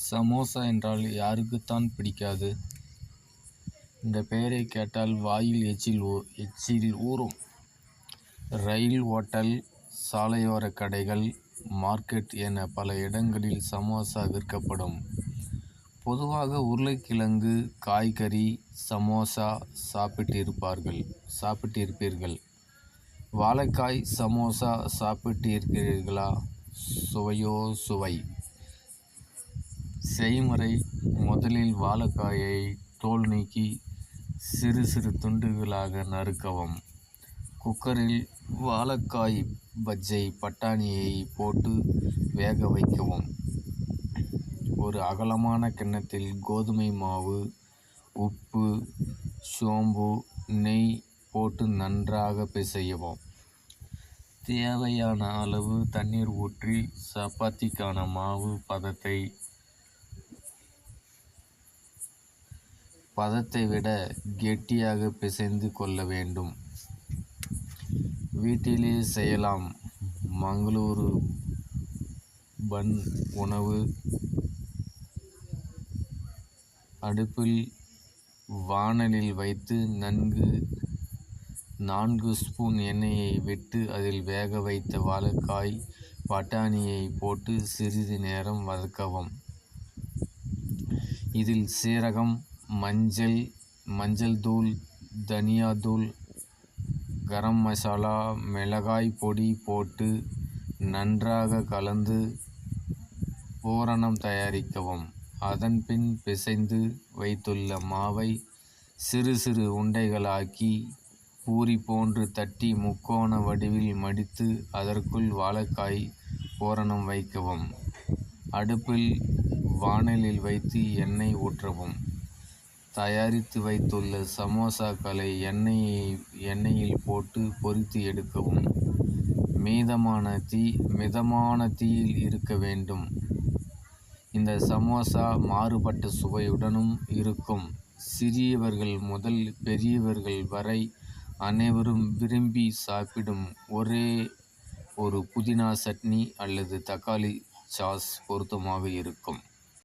சமோசா என்றால் யாருக்குத்தான் பிடிக்காது? இந்த பெயரை கேட்டால் வாயில் எச்சில் ஊறும். ரயில், ஓட்டல், சாலையோர கடைகள், மார்க்கெட் என பல இடங்களில் சமோசா விற்கப்படும். பொதுவாக உருளைக்கிழங்கு காய்கறி சமோசா சாப்பிட்டிருப்பீர்கள். வாழைக்காய் சமோசா சாப்பிட்டிருக்கிறீர்களா? சுவையோ சுவை. செய்முறை: முதலில் வாழைக்காயை தோல் நீக்கி சிறு சிறு துண்டுகளாக நறுக்கவும். குக்கரில் வாழைக்காய், பட்டாணியை போட்டு வேக வைக்கவும். ஒரு அகலமான கிண்ணத்தில் கோதுமை மாவு, உப்பு, சோம்பு, நெய் போட்டு நன்றாக பிசையவும். தேவையான அளவு தண்ணீர் ஊற்றி சப்பாத்திக்கான மாவு பதத்தை விட கெட்டியாக பிசைந்து கொள்ள வேண்டும். வீட்டிலே செய்யலாம். மங்களூரு பன் உணவு. அடுப்பில் வாணலில் வைத்து 4 ஸ்பூன் எண்ணெயை விட்டு அதில் வேக வைத்த வாழைக்காய், பட்டாணியை போட்டு சிறிது நேரம் வதக்கவும். இதில் சீரகம், மஞ்சள் தூள், தனியா தூள், கரம் மசாலா, மிளகாய் பொடி போட்டு நன்றாக கலந்து பூரணம் தயாரிக்கவும். அதன்பின் பிசைந்து வைத்துள்ள மாவை சிறு சிறு உருண்டைகளாக்கி பூரி போன்று தட்டி முக்கோண வடிவில் மடித்து அதற்குள் வாழைக்காய் பூரணம் வைக்கவும். அடுப்பில் வாணலில் வைத்து எண்ணெய் ஊற்றவும். தயாரித்து வைத்துள்ள சமோசாக்களை எண்ணெயில் போட்டு பொரித்து எடுக்கவும். மிதமான தீயில் இருக்க வேண்டும். இந்த சமோசா மாறுபட்ட சுவையுடனும் இருக்கும். சிறியவர்கள் முதல் பெரியவர்கள் வரை அனைவரும் விரும்பி சாப்பிடும் ஒரே ஒரு புதினா சட்னி அல்லது தக்காளி சாஸ் பொருத்தமாக இருக்கும்.